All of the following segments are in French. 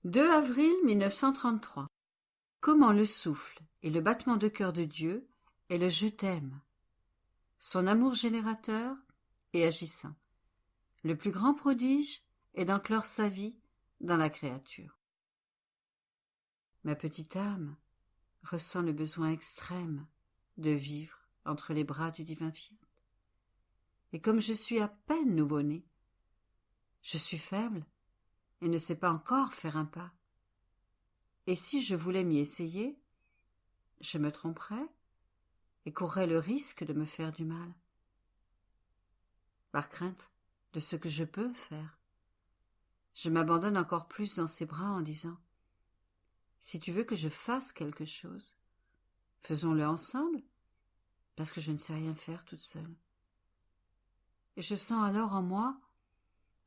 2 avril 1933. Comment le souffle et le battement de cœur de Dieu est le je t'aime, son amour générateur et agissant. Le plus grand prodige est d'enclore sa vie dans la créature. Ma petite âme ressent le besoin extrême de vivre entre les bras du divin Fiat. Et comme je suis à peine nouveau-né, je suis faible et ne sais pas encore faire un pas. Et si je voulais m'y essayer, je me tromperais et courrais le risque de me faire du mal. Par crainte de ce que je peux faire, je m'abandonne encore plus dans ses bras en disant « Si tu veux que je fasse quelque chose, faisons-le ensemble, parce que je ne sais rien faire toute seule. » Et je sens alors en moi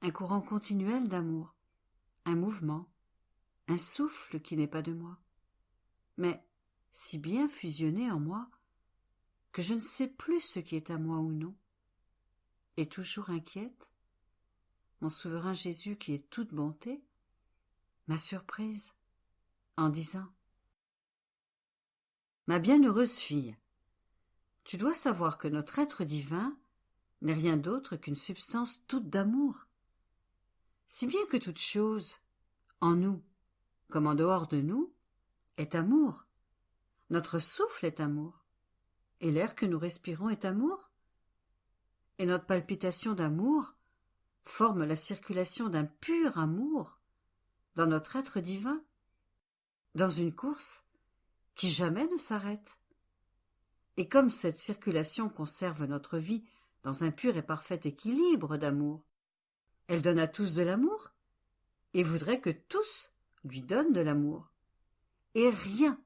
un courant continuel d'amour, un mouvement, un souffle qui n'est pas de moi, mais si bien fusionné en moi que je ne sais plus ce qui est à moi ou non. Et toujours inquiète, mon souverain Jésus, qui est toute bonté, m'a surprise en disant « Ma bienheureuse fille, tu dois savoir que notre être divin n'est rien d'autre qu'une substance toute d'amour, si bien que toute chose, en nous comme en dehors de nous, est amour. Notre souffle est amour, et l'air que nous respirons est amour, et notre palpitation d'amour forme la circulation d'un pur amour dans notre être divin, dans une course qui jamais ne s'arrête. Et comme cette circulation conserve notre vie dans un pur et parfait équilibre d'amour, elle donne à tous de l'amour et voudrait que tous lui donnent de l'amour. Et rien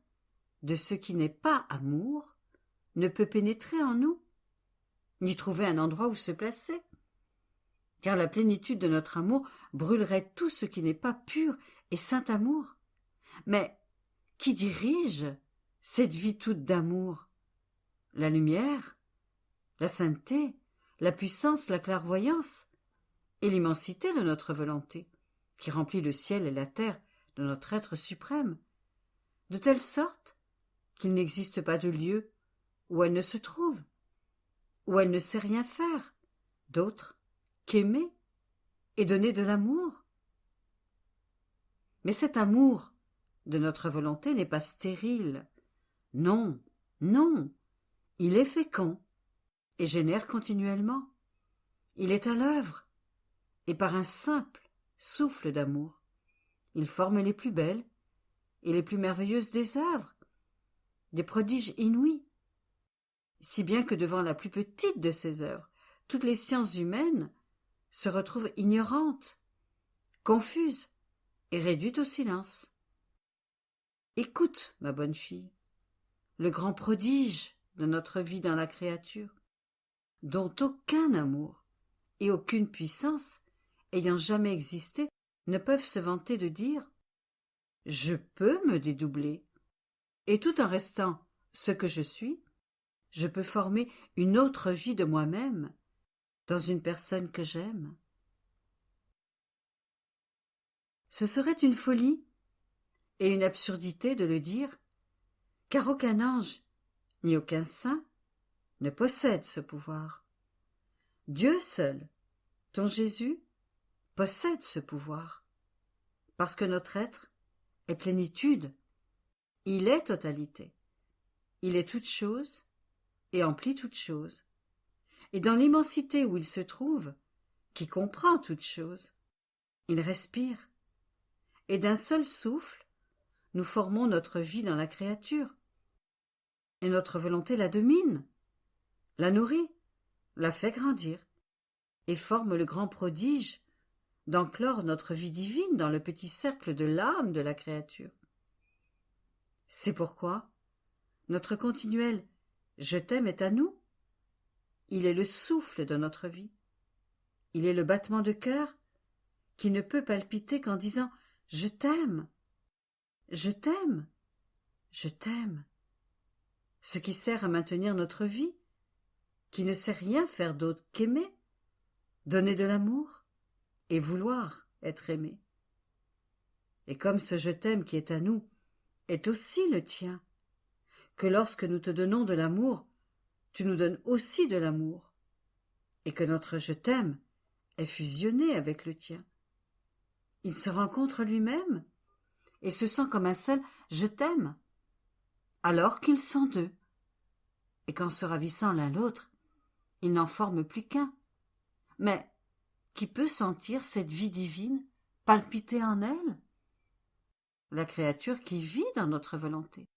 de ce qui n'est pas amour ne peut pénétrer en nous, ni trouver un endroit où se placer. Car la plénitude de notre amour brûlerait tout ce qui n'est pas pur et saint amour. Mais qui dirige cette vie toute d'amour? La lumière, la sainteté, la puissance, la clairvoyance et l'immensité de notre volonté, qui remplit le ciel et la terre de notre être suprême, de telle sorte qu'il n'existe pas de lieu où elle ne se trouve, où elle ne sait rien faire d'autre qu'aimer et donner de l'amour. Mais cet amour de notre volonté n'est pas stérile. Non, non, il est fécond et génère continuellement. Il est à l'œuvre, et par un simple souffle d'amour, il forme les plus belles et les plus merveilleuses des œuvres, des prodiges inouïs, si bien que devant la plus petite de ces œuvres, toutes les sciences humaines se retrouvent ignorantes, confuses et réduites au silence. Écoute, ma bonne fille, le grand prodige de notre vie dans la créature, dont aucun amour et aucune puissance ayant jamais existé ne peuvent se vanter de dire « Je peux me dédoubler, et tout en restant ce que je suis, je peux former une autre vie de moi-même dans une personne que j'aime. » Ce serait une folie et une absurdité de le dire, car aucun ange ni aucun saint ne possède ce pouvoir. Dieu seul, ton Jésus, possède ce pouvoir, parce que notre être est plénitude, il est totalité, il est toute chose et emplit toute chose, et dans l'immensité où il se trouve, qui comprend toute chose, il respire, et d'un seul souffle, nous formons notre vie dans la créature, et notre volonté la domine, la nourrit, la fait grandir, et forme le grand prodige d'enclore notre vie divine dans le petit cercle de l'âme de la créature. C'est pourquoi notre continuel « Je t'aime » est à nous. Il est le souffle de notre vie. Il est le battement de cœur qui ne peut palpiter qu'en disant « Je t'aime, je t'aime, je t'aime », ce qui sert à maintenir notre vie, qui ne sait rien faire d'autre qu'aimer, donner de l'amour et vouloir être aimé. et comme ce je t'aime qui est à nous est aussi le tien, que lorsque nous te donnons de l'amour, tu nous donnes aussi de l'amour, et que notre je t'aime est fusionné avec le tien. Il se rencontre lui-même et se sent comme un seul je t'aime, alors qu'ils sont deux, et qu'en se ravissant l'un l'autre, ils n'en forment plus qu'un. Mais qui peut sentir cette vie divine palpiter en elle? La créature qui vit dans notre volonté.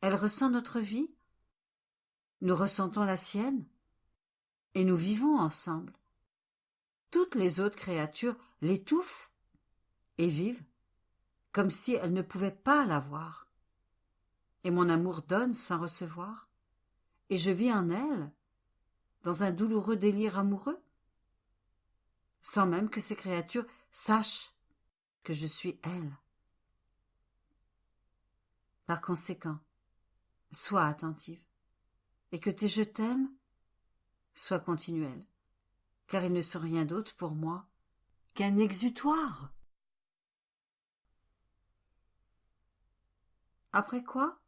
Elle ressent notre vie, nous ressentons la sienne, et nous vivons ensemble. Toutes les autres créatures l'étouffent et vivent comme si elles ne pouvaient pas l'avoir. Et mon amour donne sans recevoir, et je vis en elle, dans un douloureux délire amoureux, sans même que ces créatures sachent que je suis elle. Par conséquent, sois attentive, et que tes je t'aime soient continuels, car ils ne sont rien d'autre pour moi qu'un exutoire. Après quoi,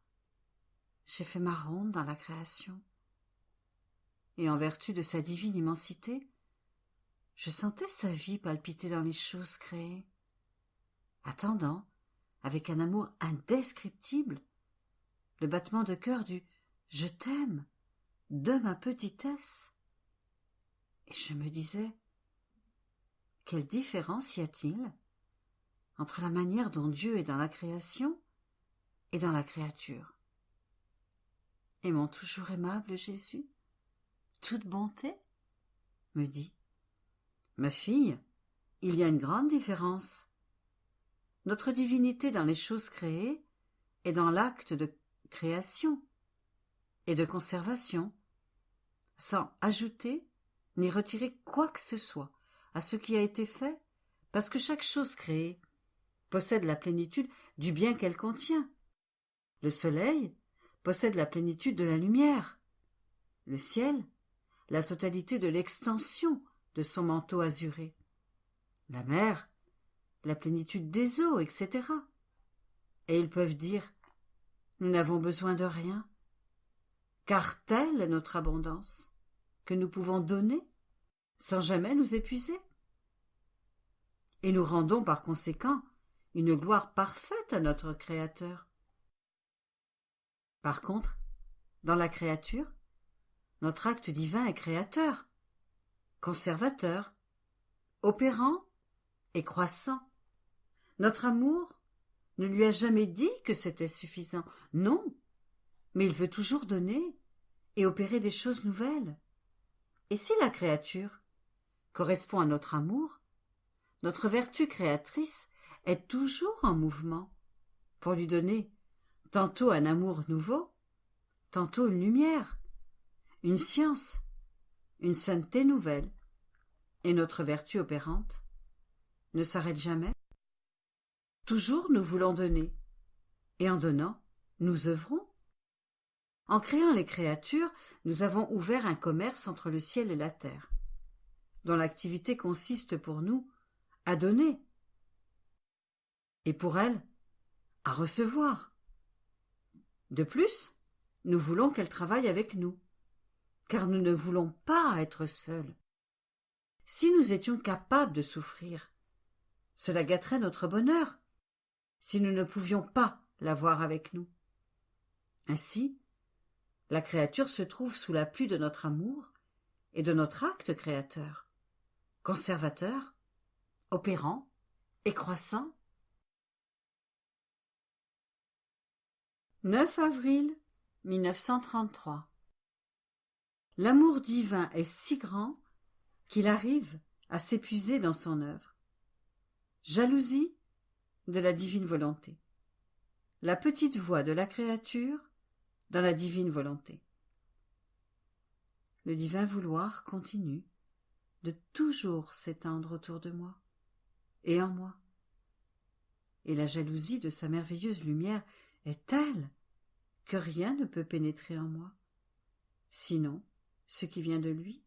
j'ai fait ma ronde dans la création, et en vertu de sa divine immensité, je sentais sa vie palpiter dans les choses créées, attendant, avec un amour indescriptible, le battement de cœur du « je t'aime » de ma petitesse. Et je me disais, quelle différence y a-t-il entre la manière dont Dieu est dans la création et dans la créature? Et mon toujours aimable Jésus, toute bonté, me dit, ma fille, il y a une grande différence. Notre divinité dans les choses créées est dans l'acte de création et de conservation, sans ajouter ni retirer quoi que ce soit à ce qui a été fait, parce que chaque chose créée possède la plénitude du bien qu'elle contient. Le soleil possède la plénitude de la lumière, le ciel, la totalité de l'extension de son manteau azuré, la mer, la plénitude des eaux, etc. Et ils peuvent dire, nous n'avons besoin de rien, car telle est notre abondance, que nous pouvons donner sans jamais nous épuiser. Et nous rendons par conséquent une gloire parfaite à notre Créateur. Par contre, dans la créature, notre acte divin est créateur, conservateur, opérant et croissant. Notre amour ne lui a jamais dit que c'était suffisant, non, mais il veut toujours donner et opérer des choses nouvelles. Et si la créature correspond à notre amour, notre vertu créatrice est toujours en mouvement pour lui donner tantôt un amour nouveau, tantôt une lumière, une science, une sainteté nouvelle. Et notre vertu opérante ne s'arrête jamais. Toujours nous voulons donner, et en donnant, nous œuvrons. En créant les créatures, nous avons ouvert un commerce entre le ciel et la terre, dont l'activité consiste pour nous à donner, et pour elles à recevoir. De plus, nous voulons qu'elles travaillent avec nous, car nous ne voulons pas être seuls. Si nous étions capables de souffrir, cela gâterait notre bonheur, si nous ne pouvions pas l'avoir avec nous. Ainsi, la créature se trouve sous la pluie de notre amour et de notre acte créateur, conservateur, opérant et croissant. 9 avril 1933. L'amour divin est si grand qu'il arrive à s'épuiser dans son œuvre. Jalousie de la divine volonté. La petite voix de la créature dans la divine volonté. Le divin vouloir continue de toujours s'étendre autour de moi et en moi. Et la jalousie de sa merveilleuse lumière est telle que rien ne peut pénétrer en moi, sinon ce qui vient de lui,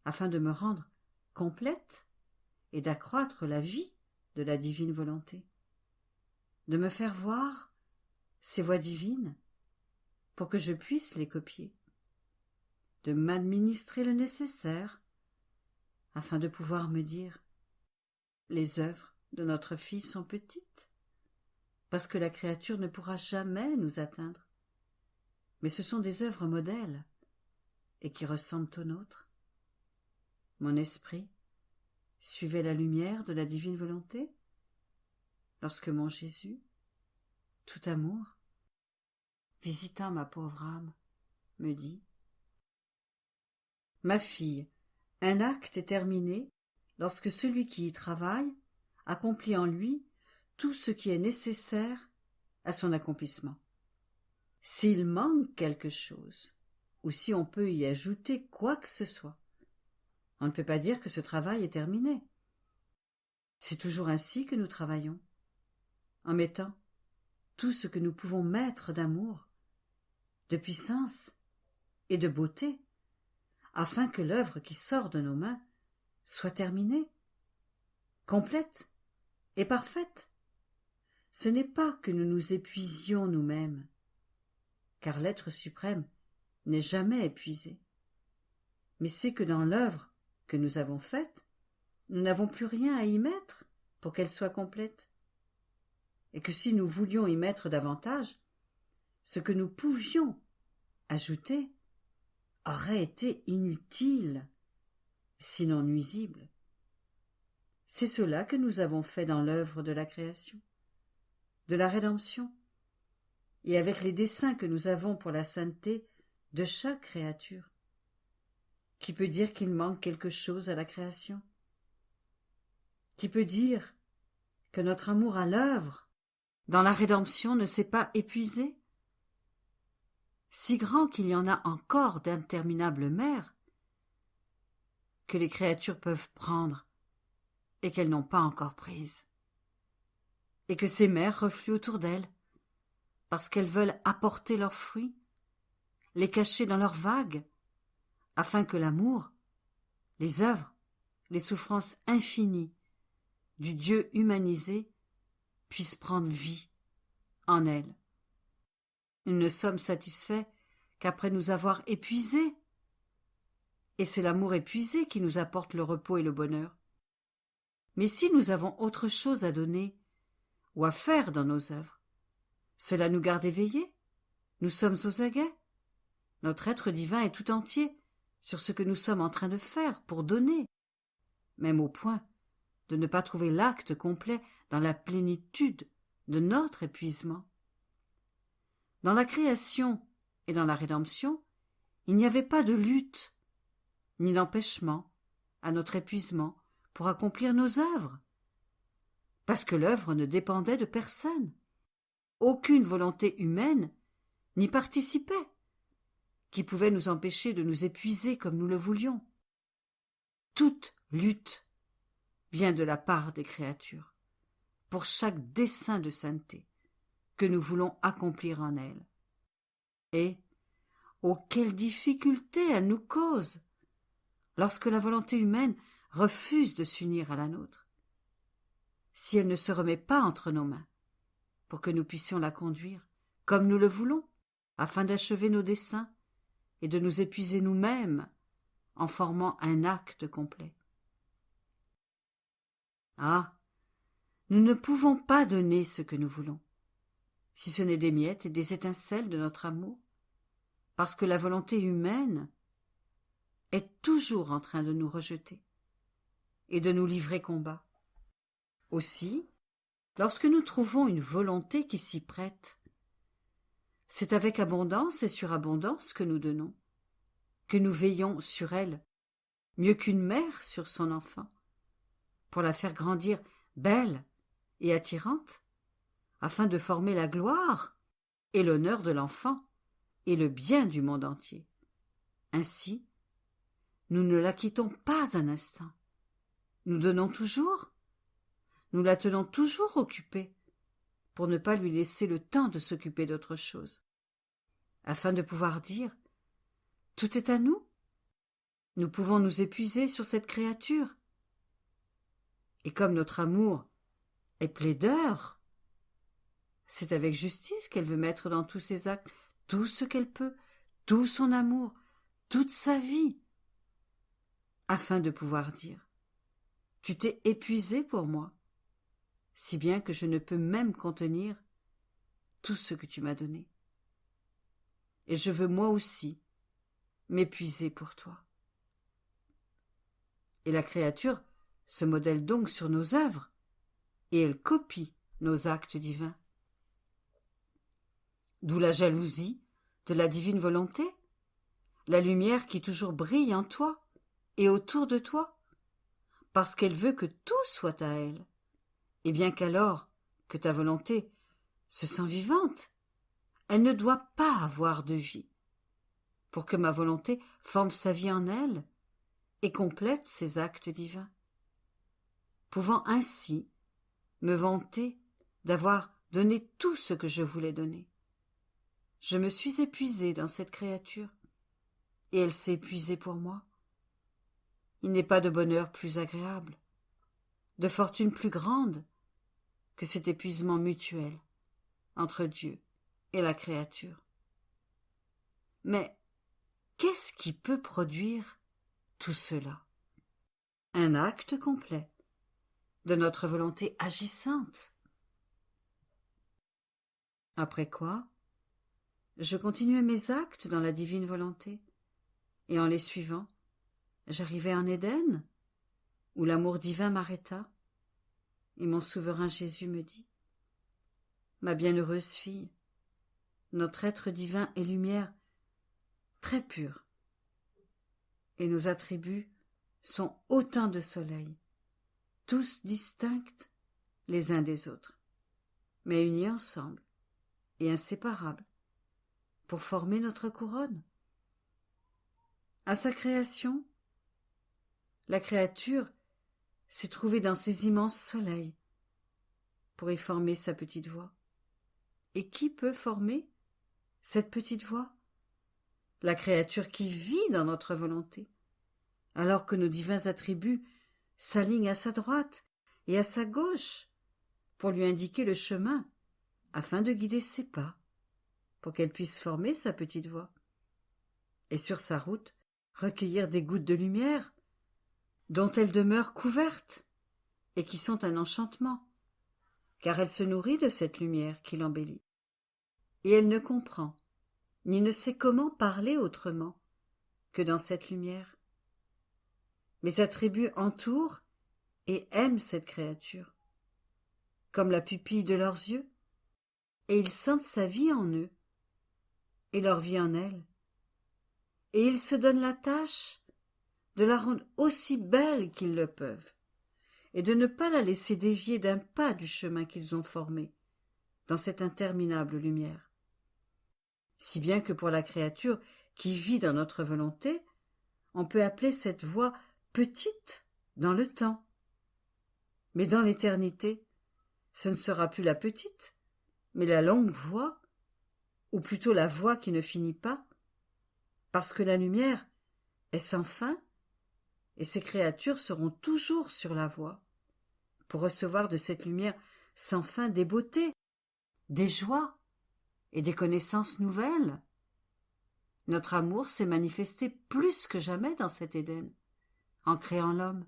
afin de me rendre complète et d'accroître la vie de la divine volonté. de me faire voir ces voies divines pour que je puisse les copier, de m'administrer le nécessaire afin de pouvoir me dire « Les œuvres de notre Fils sont petites, parce que la créature ne pourra jamais nous atteindre, mais ce sont des œuvres modèles et qui ressemblent aux nôtres. » Mon esprit suivait la lumière de la divine volonté lorsque mon Jésus, tout amour, visitant ma pauvre âme, me dit « Ma fille, un acte est terminé lorsque celui qui y travaille accomplit en lui tout ce qui est nécessaire à son accomplissement. S'il manque quelque chose, ou si on peut y ajouter quoi que ce soit, on ne peut pas dire que ce travail est terminé. C'est toujours ainsi que nous travaillons, en mettant tout ce que nous pouvons mettre d'amour, de puissance et de beauté, afin que l'œuvre qui sort de nos mains soit terminée, complète et parfaite. Ce n'est pas que nous nous épuisions nous-mêmes, car l'être suprême n'est jamais épuisé, mais c'est que dans l'œuvre que nous avons faite, nous n'avons plus rien à y mettre pour qu'elle soit complète, et que si nous voulions y mettre davantage, ce que nous pouvions ajouter aurait été inutile, sinon nuisible. C'est cela que nous avons fait dans l'œuvre de la création, de la rédemption, et avec les desseins que nous avons pour la sainteté de chaque créature. Qui peut dire qu'il manque quelque chose à la création? Qui peut dire que notre amour à l'œuvre dans la rédemption ne s'est pas épuisé? Si grand qu'il y en a encore d'interminables mers que les créatures peuvent prendre et qu'elles n'ont pas encore prises, et que ces mers refluent autour d'elles parce qu'elles veulent apporter leurs fruits, les cacher dans leurs vagues, afin que l'amour, les œuvres, les souffrances infinies du Dieu humanisé puissent prendre vie en elles. Nous ne sommes satisfaits qu'après nous avoir épuisés, et c'est l'amour épuisé qui nous apporte le repos et le bonheur. Mais si nous avons autre chose à donner ou à faire dans nos œuvres, cela nous garde éveillés, nous sommes aux aguets. Notre être divin est tout entier sur ce que nous sommes en train de faire pour donner, même au point de ne pas trouver l'acte complet dans la plénitude de notre épuisement. Dans la création et dans la rédemption, il n'y avait pas de lutte, ni d'empêchement à notre épuisement pour accomplir nos œuvres, parce que l'œuvre ne dépendait de personne. Aucune volonté humaine n'y participait, qui pouvait nous empêcher de nous épuiser comme nous le voulions. Toute lutte vient de la part des créatures, pour chaque dessein de sainteté que nous voulons accomplir en elles. Et, oh, quelle difficulté elle nous cause, lorsque la volonté humaine refuse de s'unir à la nôtre, si elle ne se remet pas entre nos mains, pour que nous puissions la conduire comme nous le voulons, afin d'achever nos desseins et de nous épuiser nous-mêmes en formant un acte complet. Ah, nous ne pouvons pas donner ce que nous voulons, si ce n'est des miettes et des étincelles de notre amour, parce que la volonté humaine est toujours en train de nous rejeter et de nous livrer combat. Aussi, lorsque nous trouvons une volonté qui s'y prête, c'est avec abondance et surabondance que nous donnons, que nous veillons sur elle, mieux qu'une mère sur son enfant, pour la faire grandir belle et attirante, afin de former la gloire et l'honneur de l'enfant et le bien du monde entier. Ainsi, nous ne la quittons pas un instant. Nous donnons toujours, nous la tenons toujours occupée, pour ne pas lui laisser le temps de s'occuper d'autre chose, afin de pouvoir dire « Tout est à nous, nous pouvons nous épuiser sur cette créature. » Et comme notre amour est plaideur, C'est avec justice qu'elle veut mettre dans tous ses actes tout ce qu'elle peut, tout son amour, toute sa vie, afin de pouvoir dire « Tu t'es épuisé pour moi, si bien que je ne peux même contenir tout ce que tu m'as donné. Et je veux moi aussi m'épuiser pour toi. » Et la créature se modèle donc sur nos œuvres, et elle copie nos actes divins. D'où la jalousie de la divine volonté, la lumière qui toujours brille en toi et autour de toi, parce qu'elle veut que tout soit à elle, et bien qu'alors que ta volonté se sent vivante, elle ne doit pas avoir de vie, pour que ma volonté forme sa vie en elle et complète ses actes divins, pouvant ainsi me vanter d'avoir donné tout ce que je voulais donner. Je me suis épuisée dans cette créature, et elle s'est épuisée pour moi. Il n'est pas de bonheur plus agréable, de fortune plus grande, que cet épuisement mutuel entre Dieu et la créature. Mais qu'est-ce qui peut produire tout cela? Un acte complet de notre volonté agissante. Après quoi, je continuais mes actes dans la divine volonté, et en les suivant, j'arrivai en Éden, où l'amour divin m'arrêta, et mon souverain Jésus me dit « Ma bienheureuse fille, notre être divin est lumière très pure, et nos attributs sont autant de soleils, tous distincts les uns des autres, mais unis ensemble et inséparables, pour former notre couronne. À sa création, la créature s'est trouvée dans ces immenses soleils pour y former sa petite voix. Et qui peut former cette petite voix? La créature qui vit dans notre volonté, alors que nos divins attributs s'alignent à sa droite et à sa gauche pour lui indiquer le chemin afin de guider ses pas, pour qu'elle puisse former sa petite voix, et sur sa route recueillir des gouttes de lumière dont elle demeure couverte et qui sont un enchantement, car elle se nourrit de cette lumière qui l'embellit, et elle ne comprend ni ne sait comment parler autrement que dans cette lumière. Mes attributs entourent et aiment cette créature, comme la pupille de leurs yeux, et ils sentent sa vie en eux, et leur vie en elle, et ils se donnent la tâche de la rendre aussi belle qu'ils le peuvent, et de ne pas la laisser dévier d'un pas du chemin qu'ils ont formé dans cette interminable lumière. Si bien que pour la créature qui vit dans notre volonté, on peut appeler cette voix petite dans le temps. Mais dans l'éternité, ce ne sera plus la petite, mais la longue voix, ou plutôt la voix qui ne finit pas, parce que la lumière est sans fin, et ces créatures seront toujours sur la voie, pour recevoir de cette lumière sans fin des beautés, des joies et des connaissances nouvelles. Notre amour s'est manifesté plus que jamais dans cet Éden, en créant l'homme.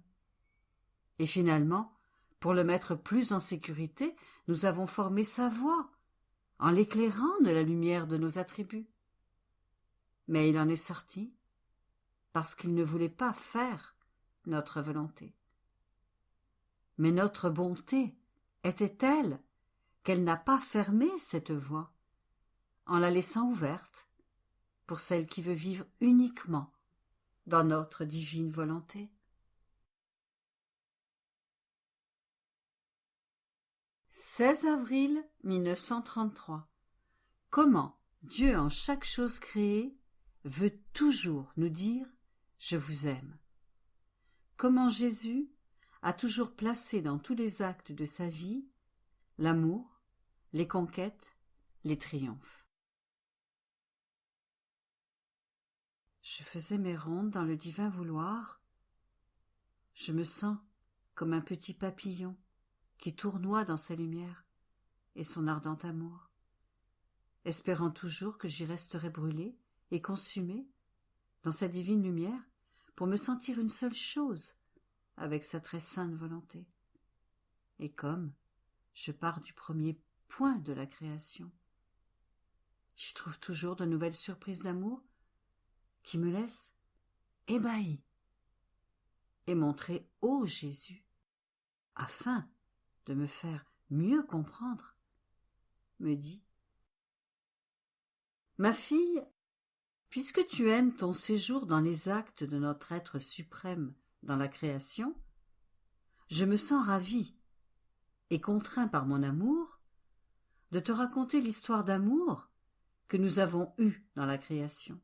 Et finalement, pour le mettre plus en sécurité, nous avons formé sa voix, en l'éclairant de la lumière de nos attributs. Mais il en est sorti, parce qu'il ne voulait pas faire notre volonté. Mais notre bonté était telle qu'elle n'a pas fermé cette voie, en la laissant ouverte pour celle qui veut vivre uniquement dans notre divine volonté. 16 avril 1933. Comment Dieu en chaque chose créée veut toujours nous dire « Je vous aime ». Comment Jésus a toujours placé dans tous les actes de sa vie l'amour, les conquêtes, les triomphes. Je faisais mes rondes dans le divin vouloir. Je me sens comme un petit papillon qui tournoie dans sa lumière et son ardent amour, espérant toujours que j'y resterai brûlée et consumée dans sa divine lumière pour me sentir une seule chose avec sa très sainte volonté. Et comme je pars du premier point de la création, je trouve toujours de nouvelles surprises d'amour qui me laissent ébahie et montrer ô Jésus, afin de me faire mieux comprendre, me dit: Ma fille, puisque tu aimes ton séjour dans les actes de notre être suprême dans la création, je me sens ravie et contraint par mon amour de te raconter l'histoire d'amour que nous avons eue dans la création,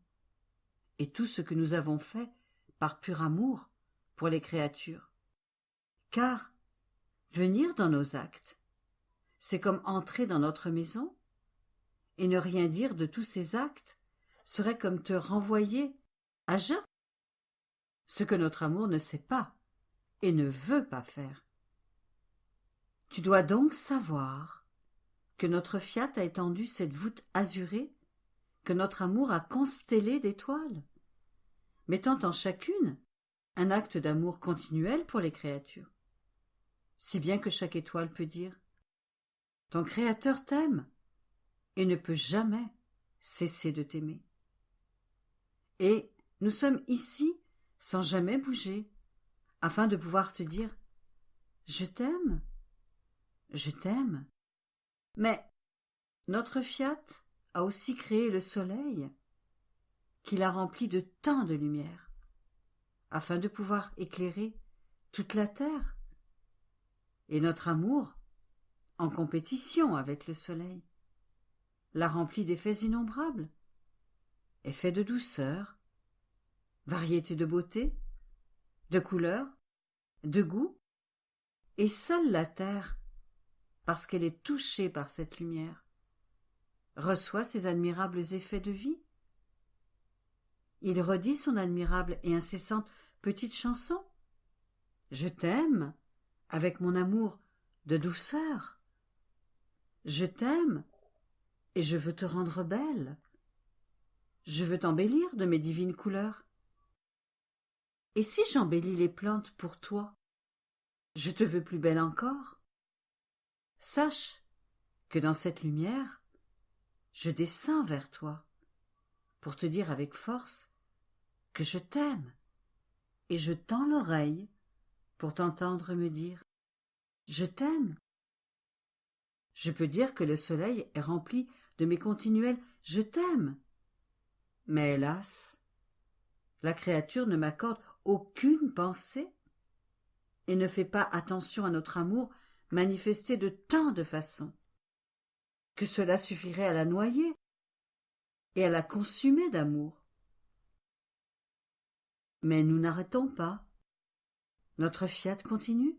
et tout ce que nous avons fait par pur amour pour les créatures. Car venir dans nos actes, c'est comme entrer dans notre maison, et ne rien dire de tous ces actes serait comme te renvoyer à jeun, ce que notre amour ne sait pas et ne veut pas faire. Tu dois donc savoir que notre fiat a étendu cette voûte azurée, que notre amour a constellée d'étoiles, mettant en chacune un acte d'amour continuel pour les créatures, si bien que chaque étoile peut dire: ton Créateur t'aime et ne peut jamais cesser de t'aimer. Et nous sommes ici sans jamais bouger, afin de pouvoir te dire: je t'aime, je t'aime. Mais notre fiat a aussi créé le soleil, qu'il a rempli de tant de lumière, afin de pouvoir éclairer toute la terre. Et notre amour, en compétition avec le soleil, l'a rempli d'effets innombrables, effets de douceur, variété de beauté, de couleurs, de goût, et seule la terre, parce qu'elle est touchée par cette lumière, reçoit ces admirables effets de vie. Il redit son admirable et incessante petite chanson: je t'aime avec mon amour de douceur, je t'aime et je veux te rendre belle, je veux t'embellir de mes divines couleurs. Et si j'embellis les plantes pour toi, je te veux plus belle encore. Sache que dans cette lumière, je descends vers toi pour te dire avec force que je t'aime, et je tends l'oreille pour t'entendre me dire: je t'aime. Je peux dire que le soleil est rempli de mes continuels je t'aime, mais hélas, la créature ne m'accorde aucune pensée et ne fait pas attention à notre amour manifesté de tant de façons que cela suffirait à la noyer et à la consumer d'amour. Mais nous n'arrêtons pas. Notre fiat continue.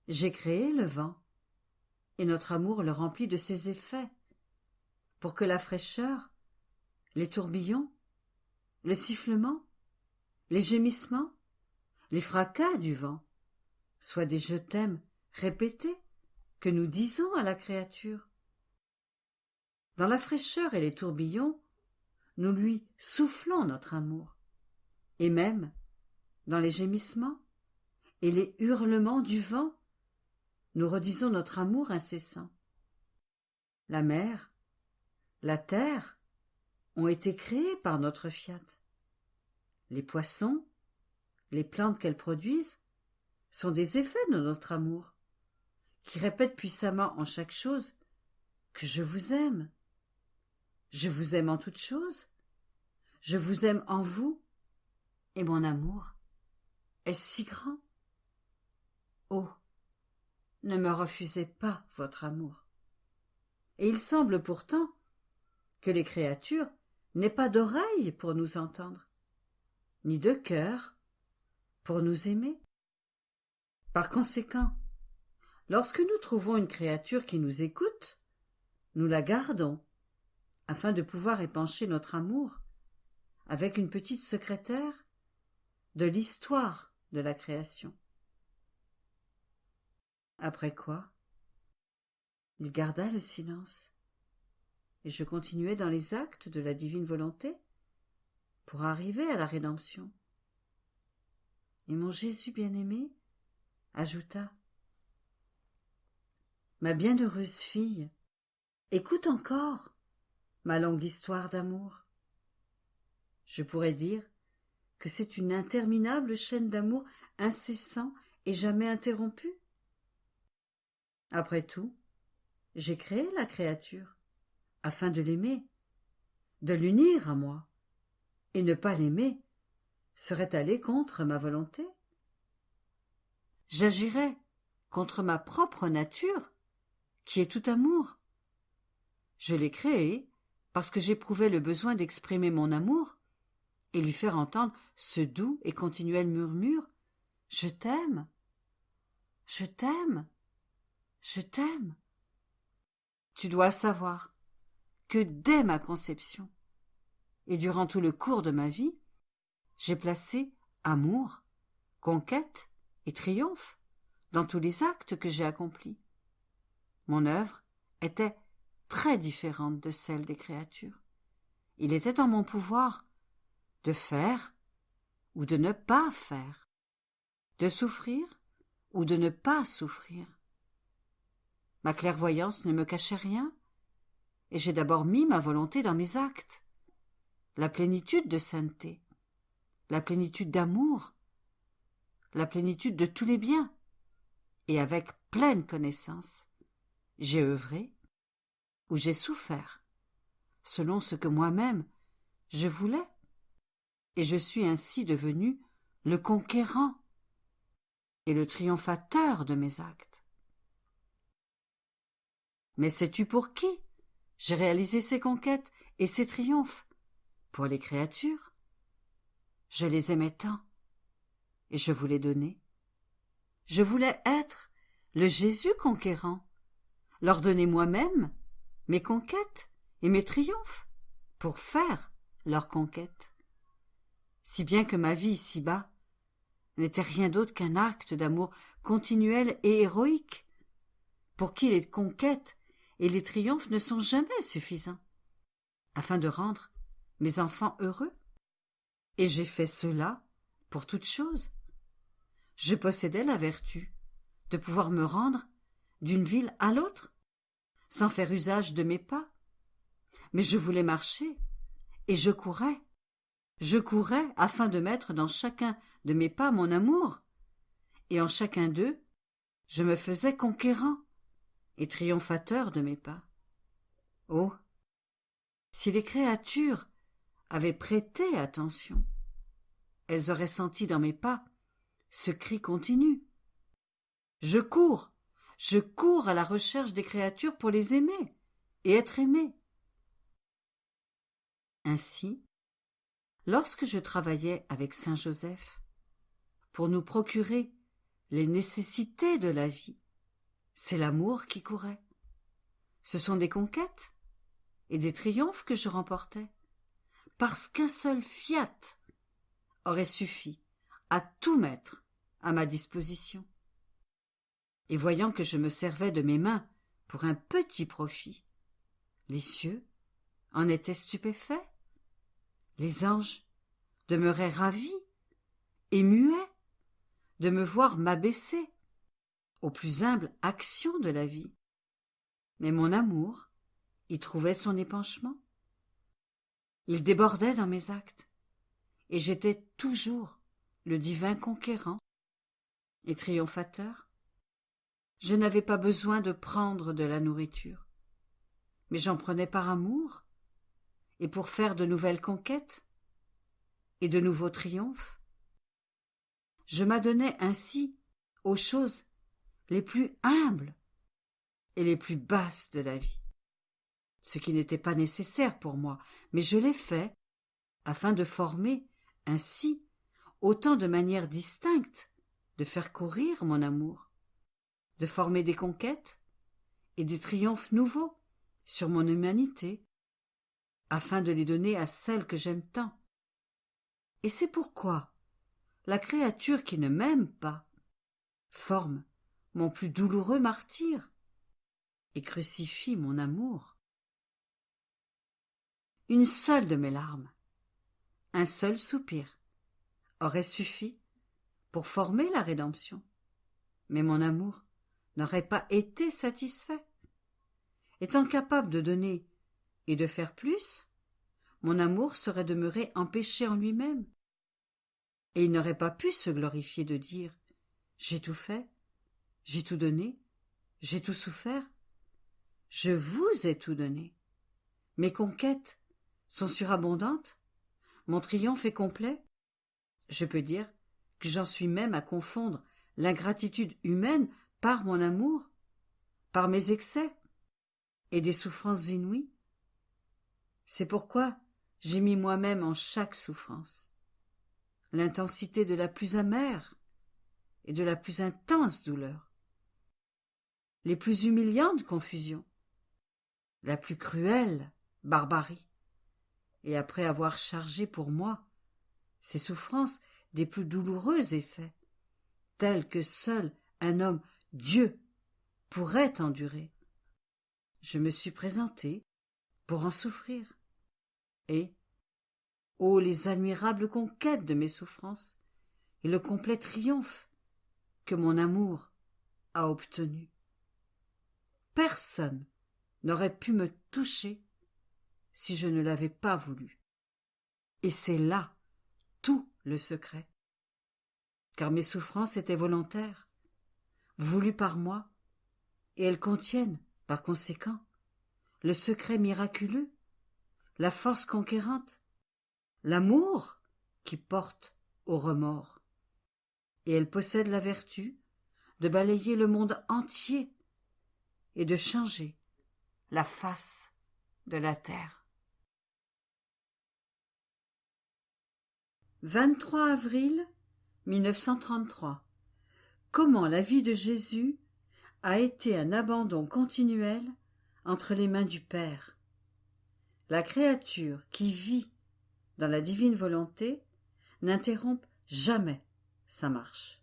J'ai créé le vent, et notre amour le remplit de ses effets, pour que la fraîcheur, les tourbillons, le sifflement, les gémissements, les fracas du vent soient des je t'aime répétés que nous disons à la créature. Dans la fraîcheur et les tourbillons, nous lui soufflons notre amour, et même dans les gémissements et les hurlements du vent, nous redisons notre amour incessant. La mer, la terre ont été créées par notre fiat. Les poissons, les plantes qu'elles produisent, sont des effets de notre amour, qui répètent puissamment en chaque chose que je vous aime. Je vous aime en toutes choses, je vous aime en vous, et mon amour est si grand. Oh, ne me refusez pas votre amour. Et il semble pourtant que les créatures n'aient pas d'oreilles pour nous entendre, ni de cœur pour nous aimer. Par conséquent, lorsque nous trouvons une créature qui nous écoute, nous la gardons, afin de pouvoir épancher notre amour avec une petite secrétaire de l'histoire de la création. Après quoi, Il garda le silence, et je continuai dans les actes de la divine volonté pour arriver à la rédemption. Et mon Jésus bien-aimé ajouta: Ma bienheureuse fille, écoute encore ma longue histoire d'amour. Je pourrais dire que c'est une interminable chaîne d'amour incessant et jamais interrompue. Après tout, j'ai créé la créature afin de l'aimer, de l'unir à moi, et ne pas l'aimer serait aller contre ma volonté. J'agirais contre ma propre nature, qui est tout amour. Je l'ai créé parce que j'éprouvais le besoin d'exprimer mon amour et lui faire entendre ce doux et continuel murmure: Je t'aime, je t'aime, je t'aime. Tu dois savoir que dès ma conception et durant tout le cours de ma vie, j'ai placé amour, conquête et triomphe dans tous les actes que j'ai accomplis. Mon œuvre était très différente de celle des créatures. Il était en mon pouvoir de faire ou de ne pas faire, de souffrir ou de ne pas souffrir. Ma clairvoyance ne me cachait rien, et j'ai d'abord mis ma volonté dans mes actes. La plénitude de sainteté, la plénitude d'amour, la plénitude de tous les biens, et avec pleine connaissance, j'ai œuvré ou j'ai souffert, selon ce que moi-même je voulais, et je suis ainsi devenu le conquérant et le triomphateur de mes actes. Mais sais-tu pour qui j'ai réalisé ces conquêtes et ces triomphes? Pour les créatures. Je les aimais tant, et je voulais donner. Je voulais être le Jésus conquérant, leur donner moi-même mes conquêtes et mes triomphes, pour faire leurs conquêtes. Si bien que ma vie ici-bas n'était rien d'autre qu'un acte d'amour continuel et héroïque, pour qui les conquêtes et les triomphes ne sont jamais suffisants, afin de rendre mes enfants heureux. Et j'ai fait cela pour toute chose. Je possédais la vertu de pouvoir me rendre d'une ville à l'autre, sans faire usage de mes pas. Mais je voulais marcher, et je courais. Je courais afin de mettre dans chacun de mes pas mon amour, et en chacun d'eux, je me faisais conquérant et triomphateur de mes pas. Oh, si les créatures avaient prêté attention, elles auraient senti dans mes pas ce cri continu. Je cours à la recherche des créatures pour les aimer et être aimé. Ainsi, lorsque je travaillais avec saint Joseph pour nous procurer les nécessités de la vie, c'est l'amour qui courait. Ce sont des conquêtes et des triomphes que je remportais, parce qu'un seul fiat aurait suffi à tout mettre à ma disposition. Et voyant que je me servais de mes mains pour un petit profit, les cieux en étaient stupéfaits, les anges demeuraient ravis et muets de me voir m'abaisser aux plus humbles actions de la vie. Mais mon amour y trouvait son épanchement. Il débordait dans mes actes, et j'étais toujours le divin conquérant et triomphateur. Je n'avais pas besoin de prendre de la nourriture, mais j'en prenais par amour et pour faire de nouvelles conquêtes et de nouveaux triomphes. Je m'adonnais ainsi aux choses les plus humbles et les plus basses de la vie, ce qui n'était pas nécessaire pour moi, mais je l'ai fait afin de former ainsi autant de manières distinctes de faire courir mon amour, de former des conquêtes et des triomphes nouveaux sur mon humanité, afin de les donner à celle que j'aime tant. Et c'est pourquoi la créature qui ne m'aime pas forme mon plus douloureux martyre. et crucifie mon amour. Une seule de mes larmes, un seul soupir, aurait suffi pour former la rédemption. Mais mon amour n'aurait pas été satisfait. Étant capable de donner et de faire plus, mon amour serait demeuré empêché en lui-même. Et il n'aurait pas pu se glorifier de dire « J'ai tout fait, j'ai tout donné, j'ai tout souffert. Je vous ai tout donné. Mes conquêtes sont surabondantes, mon triomphe est complet. Je peux dire que j'en suis même à confondre l'ingratitude humaine par mon amour, par mes excès et des souffrances inouïes. C'est pourquoi j'ai mis moi-même en chaque souffrance l'intensité de la plus amère et de la plus intense douleur, les plus humiliantes confusions, la plus cruelle barbarie, et après avoir chargé pour moi ces souffrances des plus douloureux effets, tels que seul un homme Dieu pourrait endurer, je me suis présenté pour en souffrir. Et, ô les admirables conquêtes de mes souffrances et le complet triomphe que mon amour a obtenu. Personne n'aurait pu me toucher si je ne l'avais pas voulu. Et c'est là tout le secret. Car mes souffrances étaient volontaires, voulues par moi, et elles contiennent, par conséquent, le secret miraculeux, la force conquérante, l'amour qui porte au remords. Et elles possèdent la vertu de balayer le monde entier et de changer la face de la terre. 23 avril 1933. Comment la vie de Jésus a été un abandon continuel entre les mains du Père. La créature qui vit dans la divine volonté n'interrompt jamais sa marche.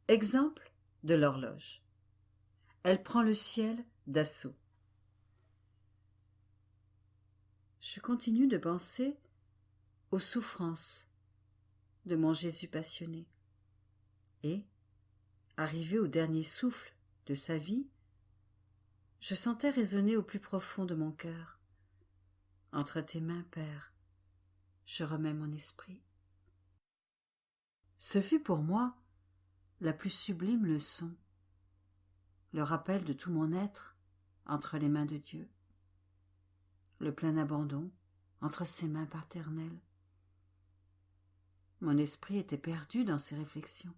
Exemple de l'horloge. Elle prend le ciel d'assaut. Je continue de penser aux souffrances de mon Jésus passionné. Et, arrivé au dernier souffle de sa vie, je sentais résonner au plus profond de mon cœur. Entre tes mains, Père, je remets mon esprit. Ce fut pour moi la plus sublime leçon, le rappel de tout mon être entre les mains de Dieu, le plein abandon entre ses mains paternelles. Mon esprit était perdu dans ses réflexions,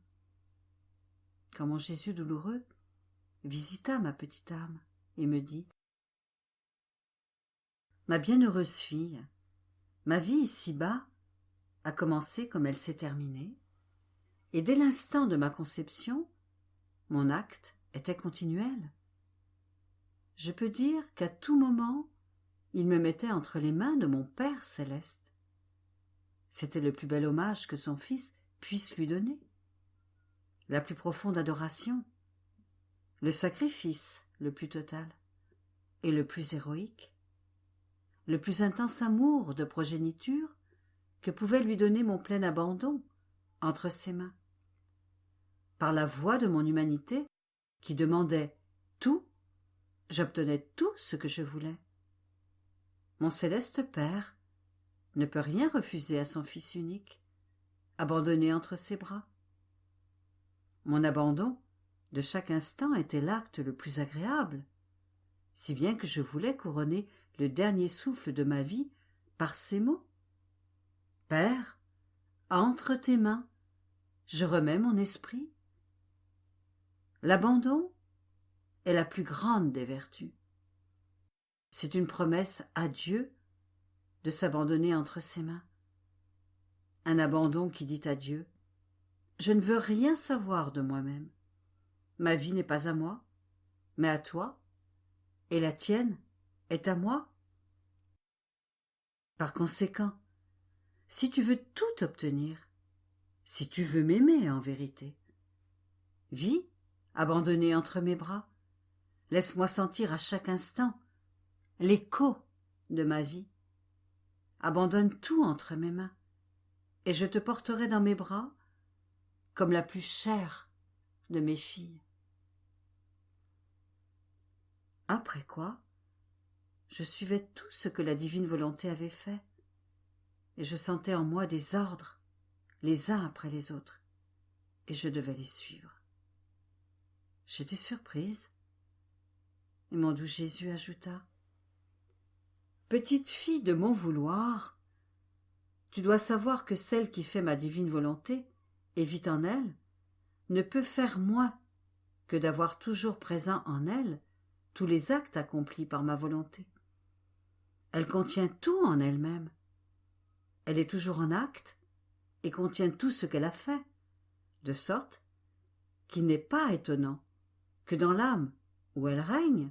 quand mon Jésus douloureux visita ma petite âme et me dit « Ma bienheureuse fille, ma vie ici-bas a commencé comme elle s'est terminée, et dès l'instant de ma conception, mon acte était continuel. Je peux dire qu'à tout moment, il me mettait entre les mains de mon Père céleste. C'était le plus bel hommage que son Fils puisse lui donner, la plus profonde adoration, le sacrifice le plus total et le plus héroïque, le plus intense amour de progéniture que pouvait lui donner mon plein abandon entre ses mains. Par la voix de mon humanité, qui demandait tout, j'obtenais tout ce que je voulais. Mon céleste Père ne peut rien refuser à son Fils unique, abandonné entre ses bras. Mon abandon de chaque instant était l'acte le plus agréable, si bien que je voulais couronner le dernier souffle de ma vie par ces mots. Père, entre tes mains, je remets mon esprit. L'abandon est la plus grande des vertus. C'est une promesse à Dieu de s'abandonner entre ses mains. Un abandon qui dit à Dieu « Je ne veux rien savoir de moi-même. Ma vie n'est pas à moi, mais à toi, et la tienne est à moi. » Par conséquent, si tu veux tout obtenir, si tu veux m'aimer en vérité, vis abandonné entre mes bras, Laisse-moi sentir à chaque instant l'écho de ma vie. Abandonne tout entre mes mains, et je te porterai dans mes bras comme la plus chère de mes filles. Après quoi, je suivais tout ce que la divine volonté avait fait, et je sentais en moi des ordres, les uns après les autres, et je devais les suivre. J'étais surprise, et mon doux Jésus ajouta : « Petite fille de mon vouloir, tu dois savoir que celle qui fait ma divine volonté et vit en elle ne peut faire moins que d'avoir toujours présent en elle tous les actes accomplis par ma volonté. Elle contient tout en elle-même. Elle est toujours en acte et contient tout ce qu'elle a fait, de sorte qu'il n'est pas étonnant que dans l'âme où elle règne,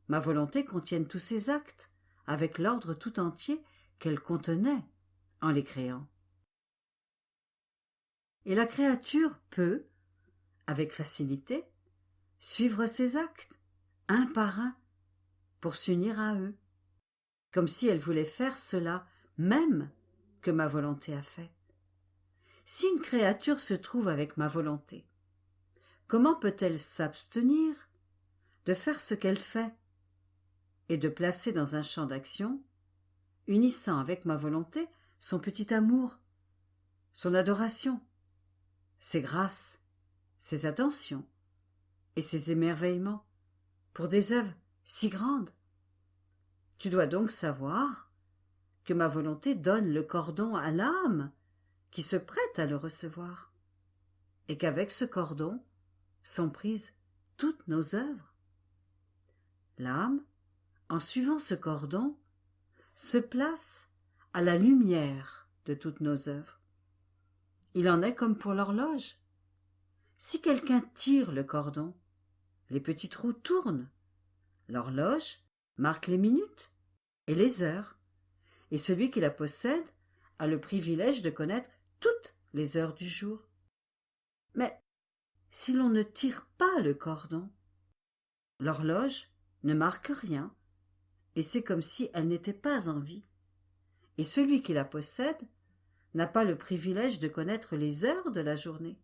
ma volonté contienne tous ses actes, avec l'ordre tout entier qu'elle contenait en les créant. Et la créature peut, avec facilité, suivre ses actes, un par un, pour s'unir à eux, comme si elle voulait faire cela même que ma volonté a fait. Si une créature se trouve avec ma volonté, comment peut-elle s'abstenir de faire ce qu'elle fait et de placer dans un champ d'action, unissant avec ma volonté son petit amour, son adoration, ses grâces, ses attentions et ses émerveillements pour des œuvres si grandes? Tu dois donc savoir que ma volonté donne le cordon à l'âme qui se prête à le recevoir, et qu'avec ce cordon sont prises toutes nos œuvres. L'âme, en suivant ce cordon, se place à la lumière de toutes nos œuvres. Il en est comme pour l'horloge. Si quelqu'un tire le cordon, les petites roues tournent. L'horloge marque les minutes et les heures, et celui qui la possède a le privilège de connaître toutes les heures du jour. Mais si l'on ne tire pas le cordon, l'horloge ne marque rien, et c'est comme si elle n'était pas en vie, et celui qui la possède n'a pas le privilège de connaître les heures de la journée.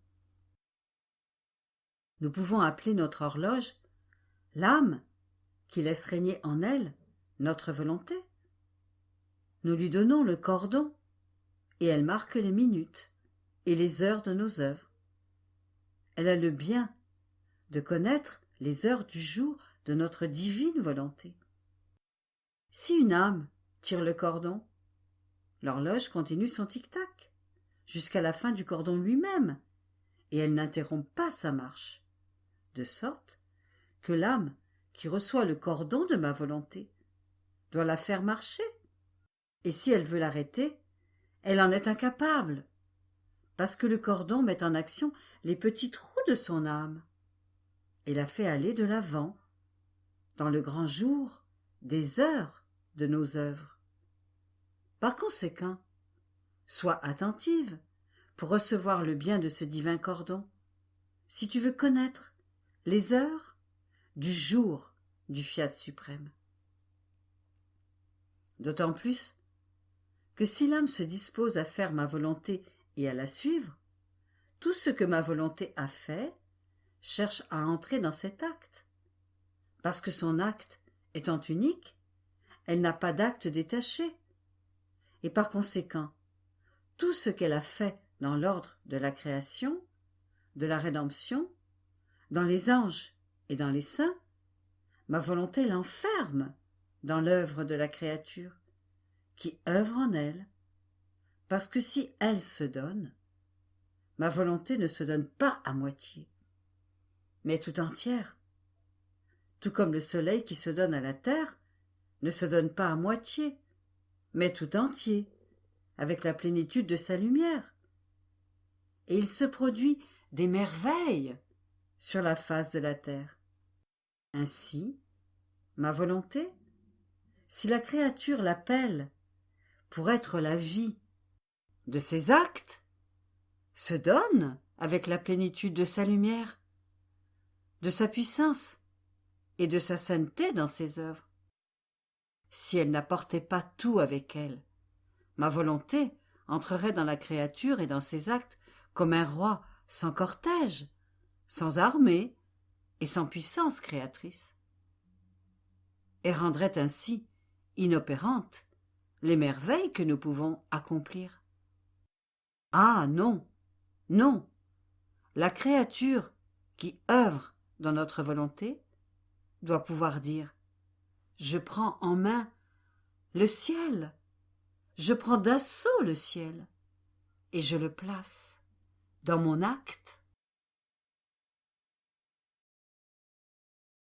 Nous pouvons appeler notre horloge l'âme qui laisse régner en elle notre volonté. Nous lui donnons le cordon, et elle marque les minutes et les heures de nos œuvres. Elle a le bien de connaître les heures du jour de notre divine volonté. Si une âme tire le cordon, l'horloge continue son tic-tac jusqu'à la fin du cordon lui-même, et elle n'interrompt pas sa marche, de sorte que l'âme qui reçoit le cordon de ma volonté doit la faire marcher, et si elle veut l'arrêter, elle en est incapable, parce que le cordon met en action les petites roues de son âme, et la fait aller de l'avant, dans le grand jour des heures de nos œuvres. Par conséquent, sois attentive pour recevoir le bien de ce divin cordon, si tu veux connaître les heures du jour du fiat suprême. D'autant plus que si l'âme se dispose à faire ma volonté et à la suivre, tout ce que ma volonté a fait cherche à entrer dans cet acte. Parce que son acte étant unique, elle n'a pas d'acte détaché. Et par conséquent, tout ce qu'elle a fait dans l'ordre de la création, de la rédemption, dans les anges et dans les saints, ma volonté l'enferme dans l'œuvre de la créature, qui œuvre en elle, parce que si elle se donne, ma volonté ne se donne pas à moitié, mais tout entière, tout comme le soleil qui se donne à la terre ne se donne pas à moitié, mais tout entier, avec la plénitude de sa lumière. Et il se produit des merveilles sur la face de la terre. Ainsi, ma volonté, si la créature l'appelle pour être la vie de ses actes, se donne avec la plénitude de sa lumière, de sa puissance, et de sa sainteté dans ses œuvres. Si elle n'apportait pas tout avec elle, ma volonté entrerait dans la créature et dans ses actes comme un roi sans cortège, sans armée et sans puissance créatrice, et rendrait ainsi inopérantes les merveilles que nous pouvons accomplir. Ah non, non, la créature qui œuvre dans notre volonté doit pouvoir dire « Je prends en main le ciel, je prends d'assaut le ciel, et je le place dans mon acte